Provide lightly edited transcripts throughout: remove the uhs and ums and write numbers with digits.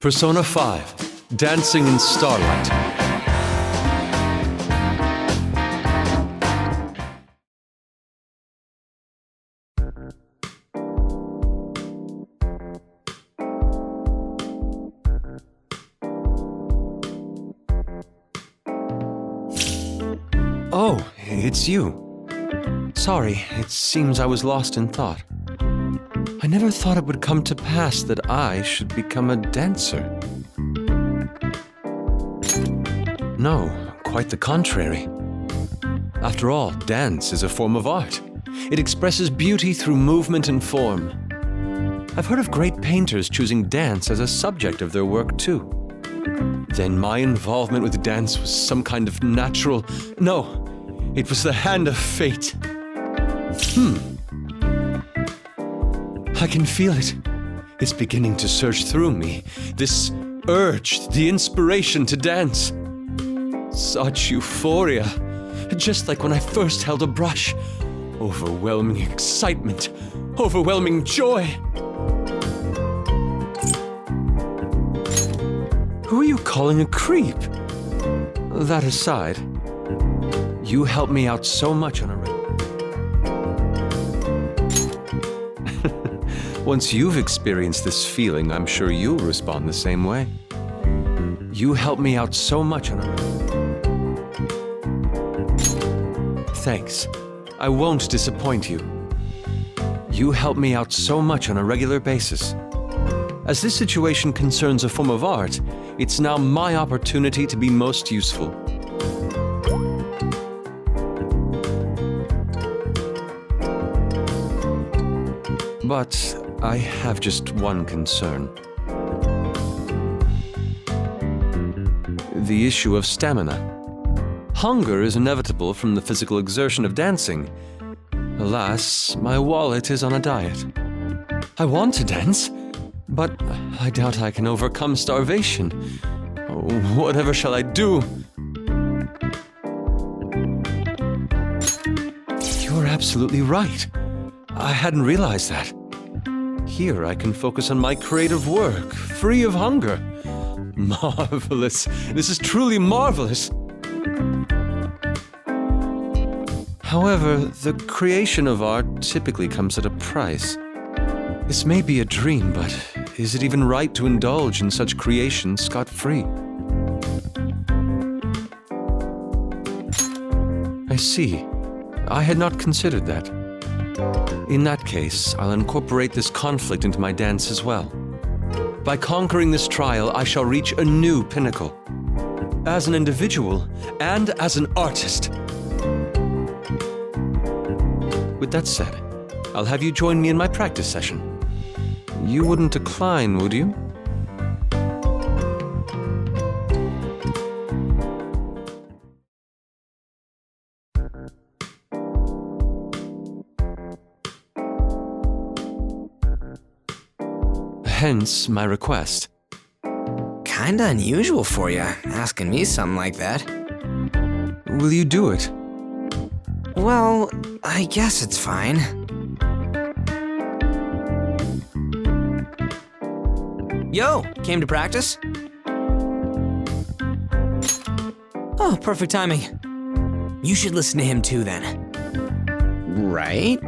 Persona 5, Dancing in Starlight. Oh, it's you. Sorry, it seems I was lost in thought. I never thought it would come to pass that I should become a dancer. No, quite the contrary. After all, dance is a form of art. It expresses beauty through movement and form. I've heard of great painters choosing dance as a subject of their work too. Then my involvement with dance was some kind of natural... No, it was the hand of fate. I can feel it. It's beginning to surge through me. This urge, the inspiration to dance. Such euphoria. Just like when I first held a brush. Overwhelming excitement. Overwhelming joy. Who are you calling a creep? That aside, you help me out so much on a regular. Once you've experienced this feeling, I'm sure you'll respond the same way. You help me out so much on a regular. Thanks. I won't disappoint you. You help me out so much on a regular basis. As this situation concerns a form of art, it's now my opportunity to be most useful. But I have just one concern. The issue of stamina. Hunger is inevitable from the physical exertion of dancing. Alas, my wallet is on a diet. I want to dance, but I doubt I can overcome starvation. Whatever shall I do? You're absolutely right. I hadn't realized that. Here I can focus on my creative work, free of hunger. Marvelous. This is truly marvelous. However, the creation of art typically comes at a price. This may be a dream, but is it even right to indulge in such creation scot-free? I see. I had not considered that. In that case, I'll incorporate this conflict into my dance as well. By conquering this trial, I shall reach a new pinnacle. As an individual and as an artist. With that said, I'll have you join me in my practice session. You wouldn't decline, would you? Hence my request. Kinda unusual for you, asking me something like that. Will you do it? Well, I guess it's fine. Yo, came to practice? Oh, perfect timing. You should listen to him too then. Right?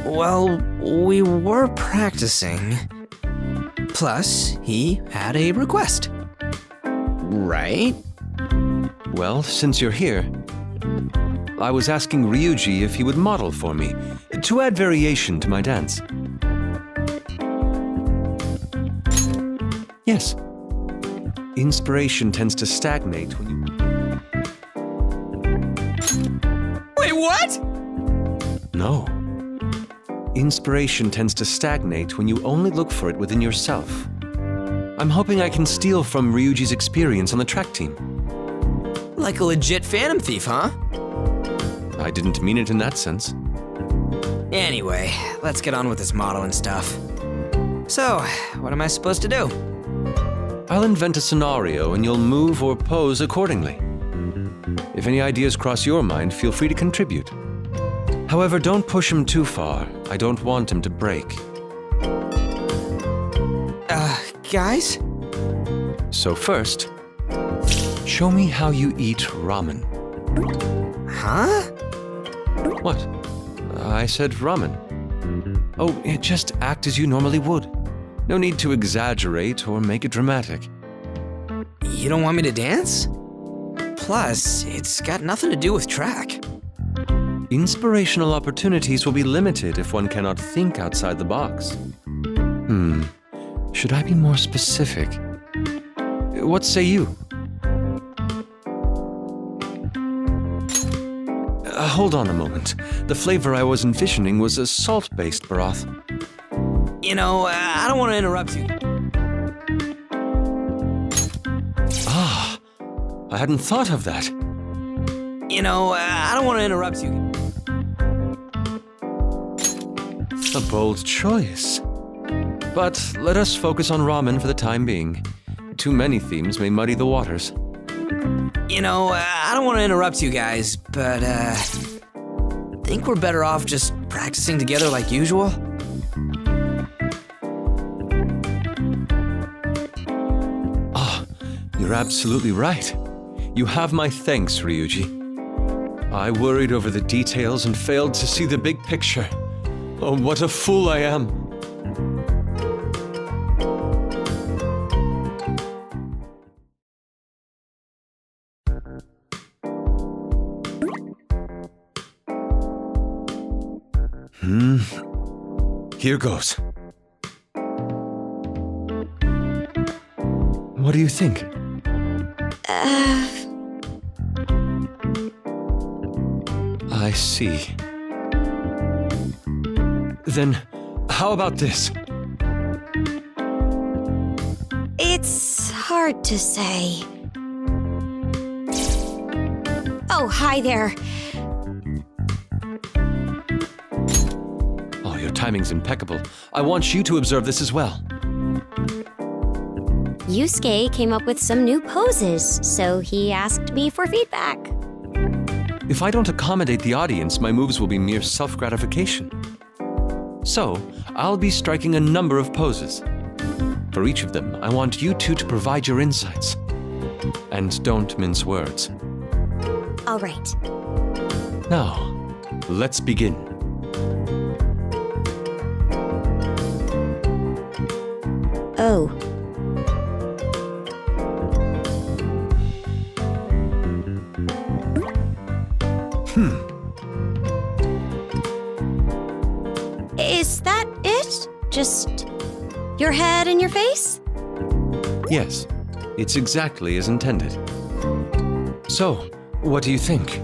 Well, we were practicing. Plus, he had a request. Right? Well, since you're here, I was asking Ryuji if he would model for me, to add variation to my dance. Yes. Inspiration tends to stagnate when you... Wait, what? No. Inspiration tends to stagnate when you only look for it within yourself. I'm hoping I can steal from Ryuji's experience on the track team. Like a legit Phantom Thief, huh? I didn't mean it in that sense. Anyway, let's get on with this modeling stuff. So, what am I supposed to do? I'll invent a scenario and you'll move or pose accordingly. If any ideas cross your mind, feel free to contribute. However, don't push him too far. I don't want him to break. guys. So first, show me how you eat ramen. Huh? What? I said ramen. Oh, just act as you normally would. No need to exaggerate or make it dramatic. You don't want me to dance? Plus, it's got nothing to do with track. Inspirational opportunities will be limited if one cannot think outside the box. Should I be more specific? What say you? Hold on a moment. The flavor I was envisioning was a salt-based broth. You know, I don't want to interrupt you. Ah, I hadn't thought of that. You know, I don't want to interrupt you. A bold choice. But let us focus on ramen for the time being. Too many themes may muddy the waters. You know, I don't want to interrupt you guys, but, think we're better off just practicing together like usual? Ah, you're absolutely right. You have my thanks, Ryuji. I worried over the details and failed to see the big picture. Oh, what a fool I am. Here goes. What do you think? I see. Then, how about this? It's hard to say. Oh, hi there. Oh, your timing's impeccable. I want you to observe this as well. Yusuke came up with some new poses, so he asked me for feedback. If I don't accommodate the audience, my moves will be mere self-gratification. So, I'll be striking a number of poses. For each of them, I want you two to provide your insights. And don't mince words. All right. Now, let's begin. Oh. Is that it? Just your head and your face? Yes, it's exactly as intended. So, what do you think?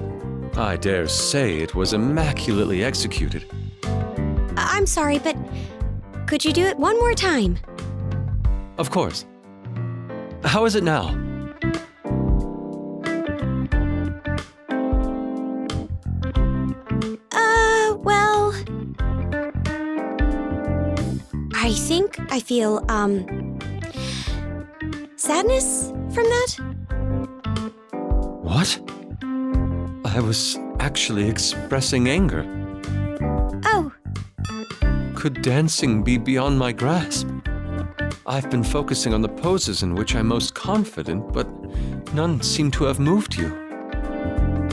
I dare say it was immaculately executed. I'm sorry, but could you do it one more time? Of course. How is it now? Well... I think I feel, sadness from that? What? I was actually expressing anger. Oh. Could dancing be beyond my grasp? I've been focusing on the poses in which I'm most confident, but none seem to have moved you.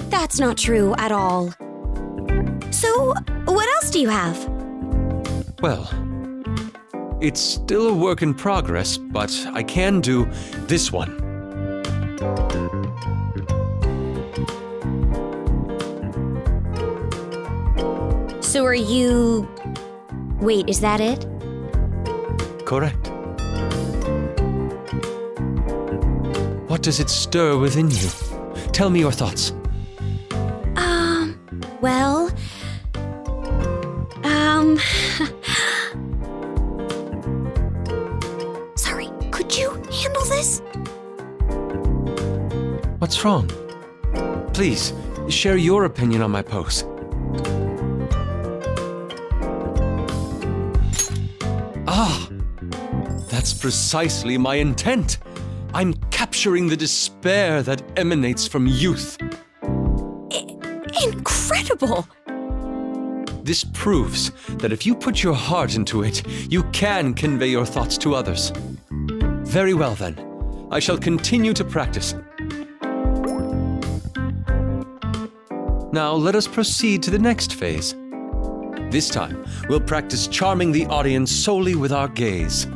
That's not true at all. So, what else do you have? Well, it's still a work in progress, but I can do this one. So are you... Wait, is that it? Correct. What does it stir within you? Tell me your thoughts. Well... Sorry, could you handle this? What's wrong? Please, share your opinion on my pose. Ah! That's precisely my intent! I'm capturing the despair that emanates from youth. Incredible! This proves that if you put your heart into it, you can convey your thoughts to others. Very well then. I shall continue to practice. Now let us proceed to the next phase. This time, we'll practice charming the audience solely with our gaze.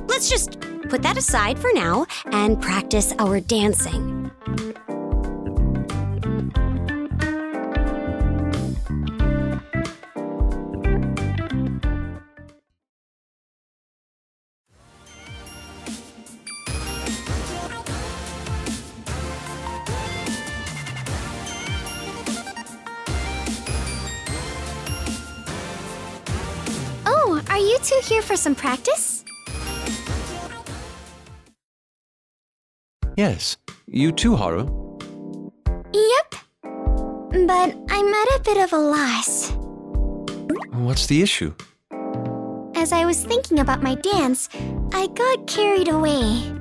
Let's just put that aside for now and practice our dancing. Are you two here for some practice? Yes. You too, Haru? Yep. But I'm at a bit of a loss. What's the issue? As I was thinking about my dance, I got carried away.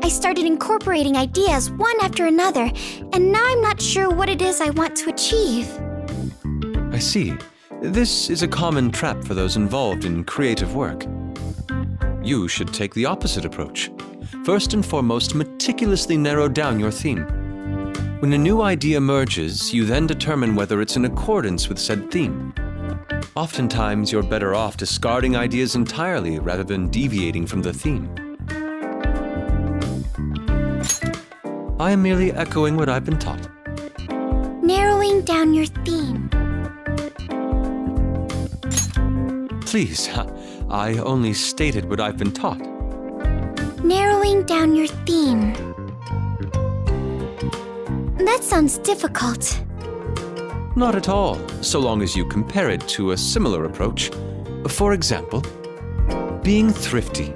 I started incorporating ideas one after another, and now I'm not sure what it is I want to achieve. I see. This is a common trap for those involved in creative work. You should take the opposite approach. First and foremost, meticulously narrow down your theme. When a new idea emerges, you then determine whether it's in accordance with said theme. Oftentimes, you're better off discarding ideas entirely rather than deviating from the theme. I am merely echoing what I've been taught. Narrowing down your theme. Please, I only stated what I've been taught. Narrowing down your theme. That sounds difficult. Not at all, so long as you compare it to a similar approach. For example, being thrifty.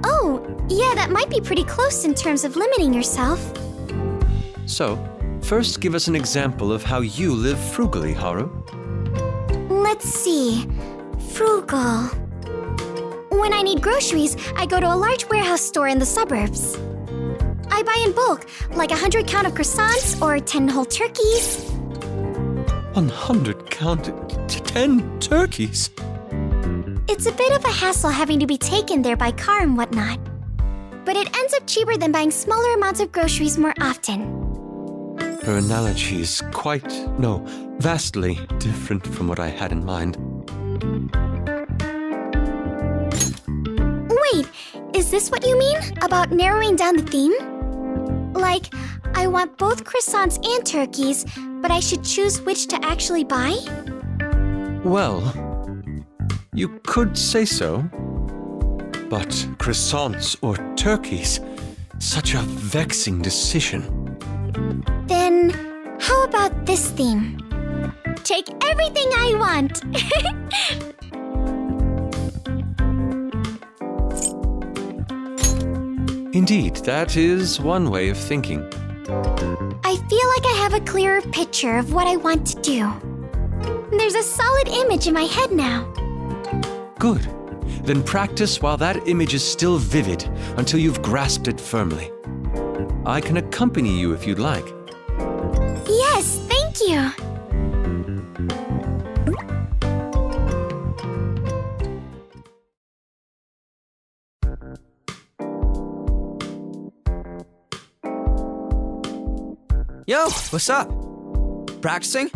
Oh, yeah, that might be pretty close in terms of limiting yourself. So, first give us an example of how you live frugally, Haru. Let's see. Frugal. When I need groceries, I go to a large warehouse store in the suburbs. I buy in bulk, like 100 count of croissants or 10 whole turkeys. 100 count 10 turkeys? It's a bit of a hassle having to be taken there by car and whatnot. But it ends up cheaper than buying smaller amounts of groceries more often. Her analogy is vastly different from what I had in mind. Wait, is this what you mean about narrowing down the theme? Like, I want both croissants and turkeys, but I should choose which to actually buy? Well, you could say so. But croissants or turkeys, such a vexing decision. Then, how about this theme? Take everything I want! Indeed, that is one way of thinking. I feel like I have a clearer picture of what I want to do. There's a solid image in my head now. Good. Then practice while that image is still vivid until you've grasped it firmly. I can accompany you if you'd like. Yes, thank you. Yo, what's up? Practicing?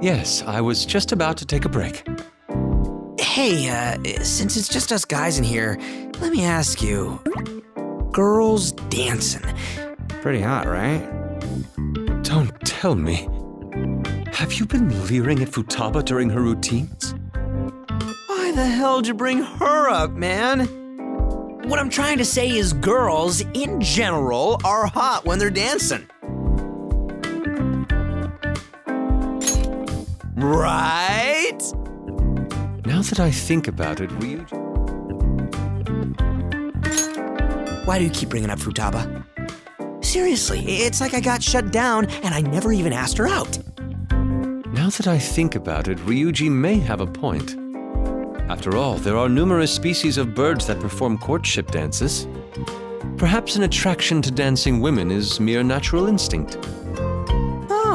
Yes, I was just about to take a break. Hey, since it's just us guys in here, let me ask you. Girls dancing. Pretty hot, right? Don't tell me. Have you been leering at Futaba during her routines? Why the hell'd you bring her up, man? What I'm trying to say is girls, in general, are hot when they're dancing. Right? Now that I think about it, Ryuji... Why do you keep bringing up Futaba? Seriously, it's like I got shut down and I never even asked her out. Now that I think about it, Ryuji may have a point. After all, there are numerous species of birds that perform courtship dances. Perhaps an attraction to dancing women is mere natural instinct.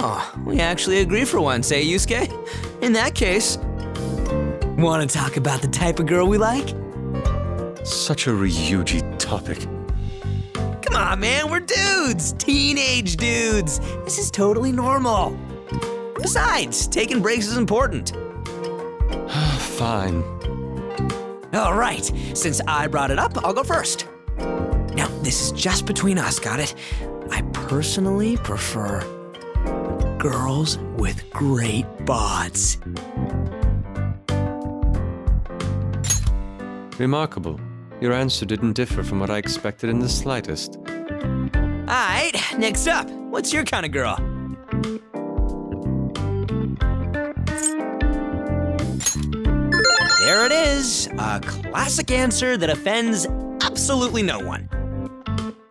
Oh, we actually agree for once, eh, Yusuke? In that case, want to talk about the type of girl we like? Such a Ryuji topic. Come on, man, we're dudes! Teenage dudes! This is totally normal. Besides, taking breaks is important. Fine. All right, since I brought it up, I'll go first. Now, this is just between us, got it? I personally prefer girls with great bods. Remarkable. Your answer didn't differ from what I expected in the slightest. All right, next up, what's your kind of girl? There it is, a classic answer that offends absolutely no one.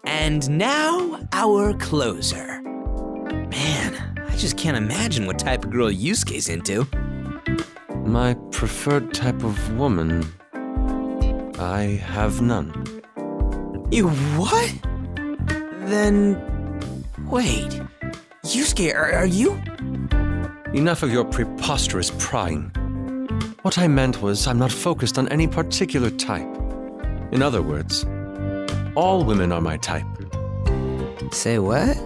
And now, our closer. Man, I just can't imagine what type of girl Yusuke's into. My preferred type of woman... I have none. You what? Then, wait. Yusuke, are you? Enough of your preposterous prying. What I meant was I'm not focused on any particular type. In other words, all women are my type. Say what?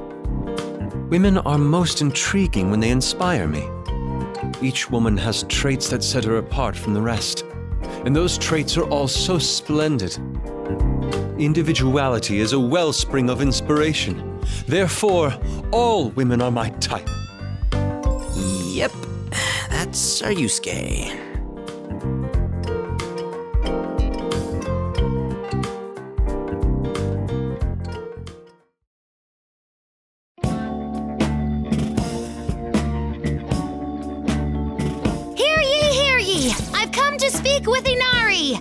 Women are most intriguing when they inspire me. Each woman has traits that set her apart from the rest. And those traits are all so splendid. Individuality is a wellspring of inspiration. Therefore, all women are my type. Yep, that's our Yusuke. With Inari!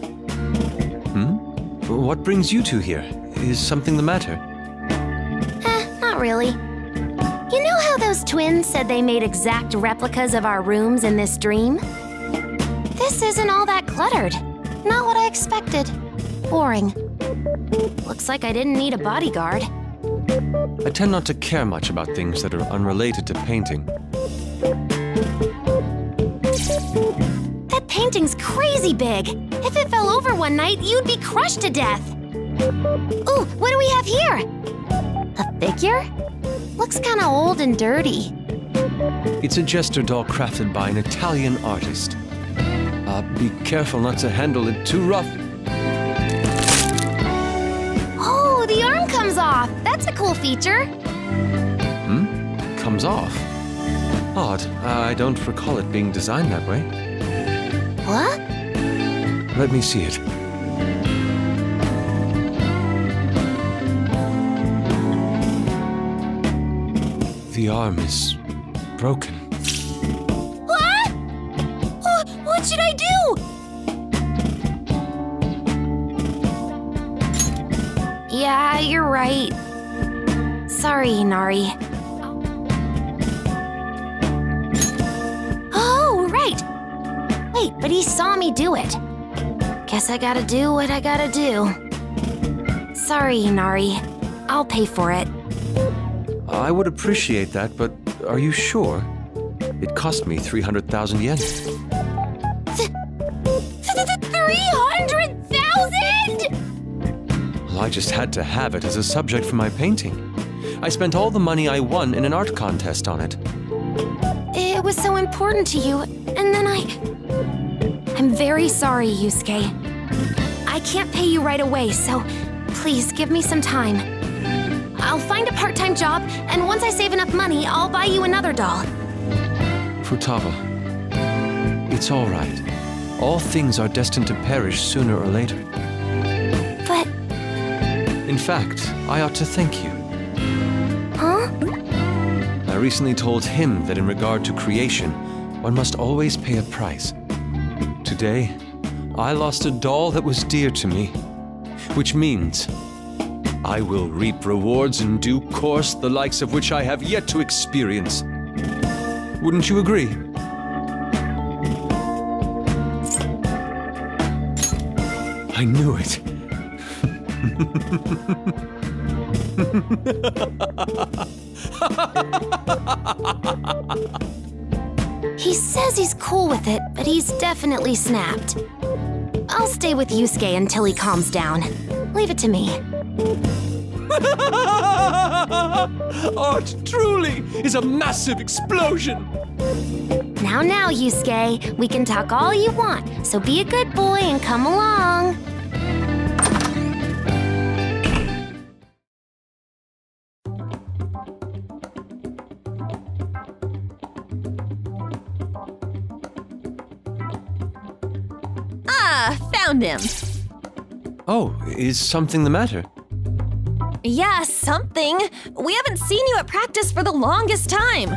What brings you two here? Is something the matter? Not really. You know how those twins said they made exact replicas of our rooms in this dream? This isn't all that cluttered. Not what I expected. Boring. Looks like I didn't need a bodyguard. I tend not to care much about things that are unrelated to painting. That painting's crazy big. If it fell over one night, you'd be crushed to death. Ooh, what do we have here? A figure? Looks kinda old and dirty. It's a jester doll crafted by an Italian artist. Be careful not to handle it too rough. Oh, the arm comes off. That's a cool feature. Comes off? Odd. I don't recall it being designed that way. What? Let me see it. The arm is broken. What? What should I do? Yeah, you're right. Sorry, Inari. Oh, right. Wait, but he saw me do it. Guess I gotta do what I gotta do. Sorry, Inari. I'll pay for it. I would appreciate that, but are you sure? It cost me 300,000 yen. 300,000?! Well, I just had to have it as a subject for my painting. I spent all the money I won in an art contest on it. It was so important to you, and then I'm very sorry, Yusuke. I can't pay you right away, so please give me some time. I'll find a part-time job, and once I save enough money, I'll buy you another doll. Futaba, it's all right. All things are destined to perish sooner or later. But... In fact, I ought to thank you. Huh? I recently told him that in regard to creation, one must always pay a price. Today, I lost a doll that was dear to me, which means I will reap rewards in due course, the likes of which I have yet to experience. Wouldn't you agree? I knew it. He says he's cool with it, but he's definitely snapped. I'll stay with Yusuke until he calms down. Leave it to me. Art truly is a massive explosion! Now, Yusuke, we can talk all you want, so be a good boy and come along. Ah, found him. Oh, is something the matter? Yeah, something. We haven't seen you at practice for the longest time.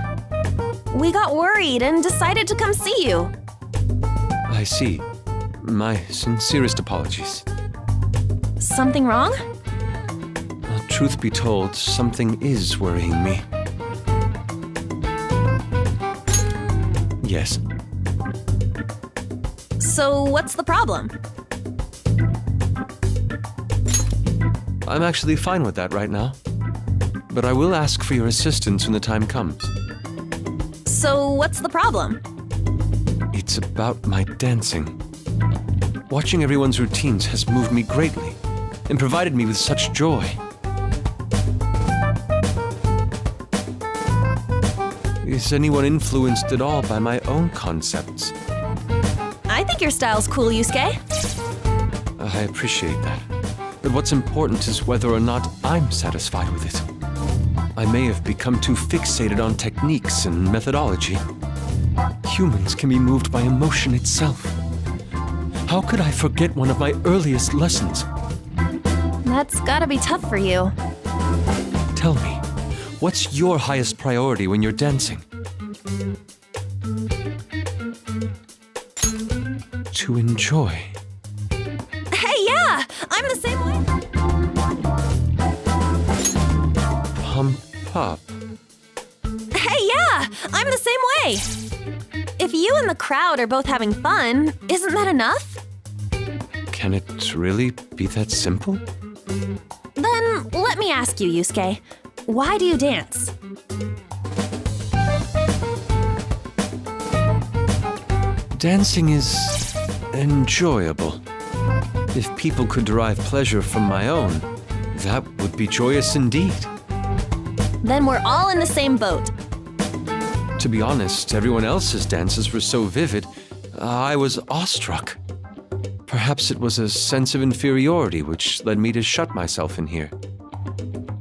We got worried and decided to come see you. I see. My sincerest apologies. Something wrong? Truth be told, something is worrying me. Yes. So what's the problem? I'm actually fine with that right now. But I will ask for your assistance when the time comes. So what's the problem? It's about my dancing. Watching everyone's routines has moved me greatly and provided me with such joy. Is anyone influenced at all by my own concepts? I think your style's cool, Yusuke. I appreciate that. But what's important is whether or not I'm satisfied with it. I may have become too fixated on techniques and methodology. Humans can be moved by emotion itself. How could I forget one of my earliest lessons? That's gotta be tough for you. Tell me, what's your highest priority when you're dancing? To enjoy. Hey, yeah! I'm the same way. Pump up. Hey, yeah! I'm the same way! If you and the crowd are both having fun, isn't that enough? Can it really be that simple? Then let me ask you, Yusuke. Why do you dance? Dancing is enjoyable. If people could derive pleasure from my own, that would be joyous indeed. Then we're all in the same boat. To be honest, everyone else's dances were so vivid, I was awestruck. Perhaps it was a sense of inferiority which led me to shut myself in here.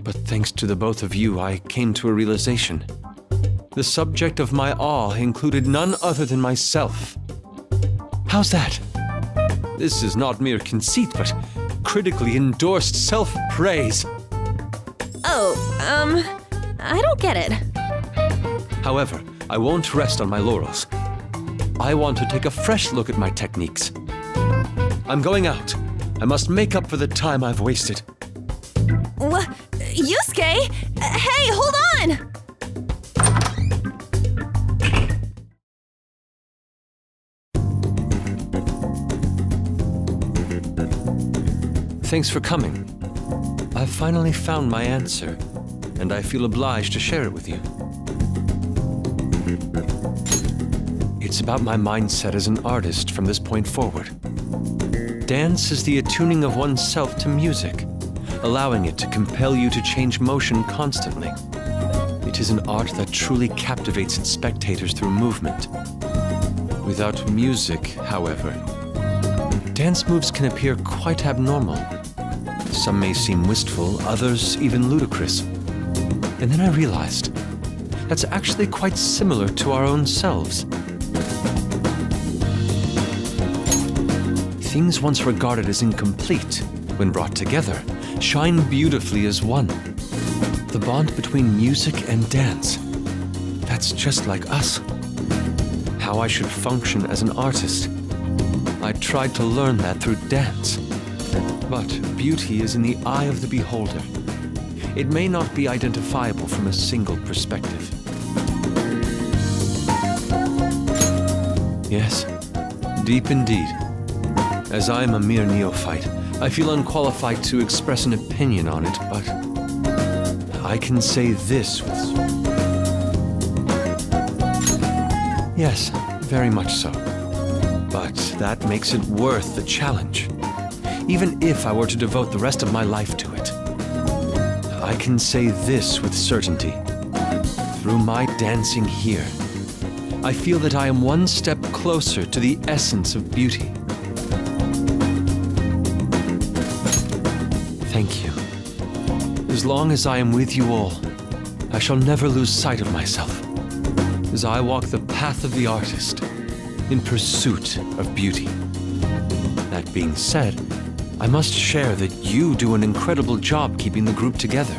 But thanks to the both of you, I came to a realization. The subject of my awe included none other than myself. How's that? This is not mere conceit, but critically endorsed self-praise. Oh, I don't get it. However, I won't rest on my laurels. I want to take a fresh look at my techniques. I'm going out. I must make up for the time I've wasted. Yusuke? Hey, hold on! Thanks for coming. I've finally found my answer, and I feel obliged to share it with you. It's about my mindset as an artist from this point forward. Dance is the attuning of oneself to music, allowing it to compel you to change motion constantly. It is an art that truly captivates its spectators through movement. Without music, however, dance moves can appear quite abnormal. Some may seem wistful, others even ludicrous. And then I realized that's actually quite similar to our own selves. Things once regarded as incomplete, when brought together, shine beautifully as one. The bond between music and dance, that's just like us. How I should function as an artist. I tried to learn that through dance. But beauty is in the eye of the beholder. It may not be identifiable from a single perspective. Yes, deep indeed. As I am a mere neophyte, I feel unqualified to express an opinion on it, but I can say this with... Yes, very much so. But that makes it worth the challenge. Even if I were to devote the rest of my life to it. I can say this with certainty. Through my dancing here, I feel that I am one step closer to the essence of beauty. Thank you. As long as I am with you all, I shall never lose sight of myself, as I walk the path of the artist in pursuit of beauty. That being said, I must share that you do an incredible job keeping the group together.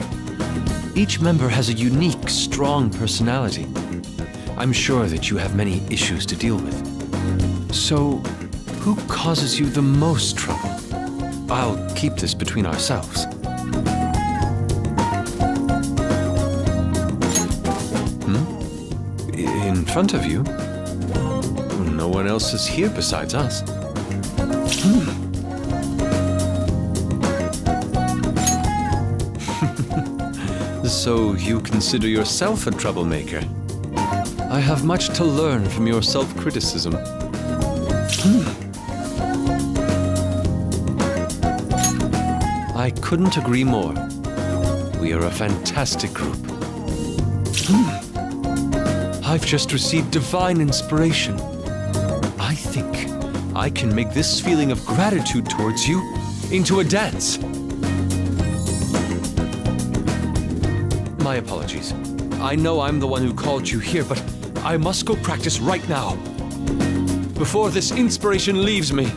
Each member has a unique, strong personality. I'm sure that you have many issues to deal with. So, who causes you the most trouble? I'll keep this between ourselves. In front of you? No one else is here besides us. So you consider yourself a troublemaker? I have much to learn from your self-criticism. I couldn't agree more. We are a fantastic group. I've just received divine inspiration. I think I can make this feeling of gratitude towards you into a dance. My apologies. I know I'm the one who called you here, but I must go practice right now, before this inspiration leaves me.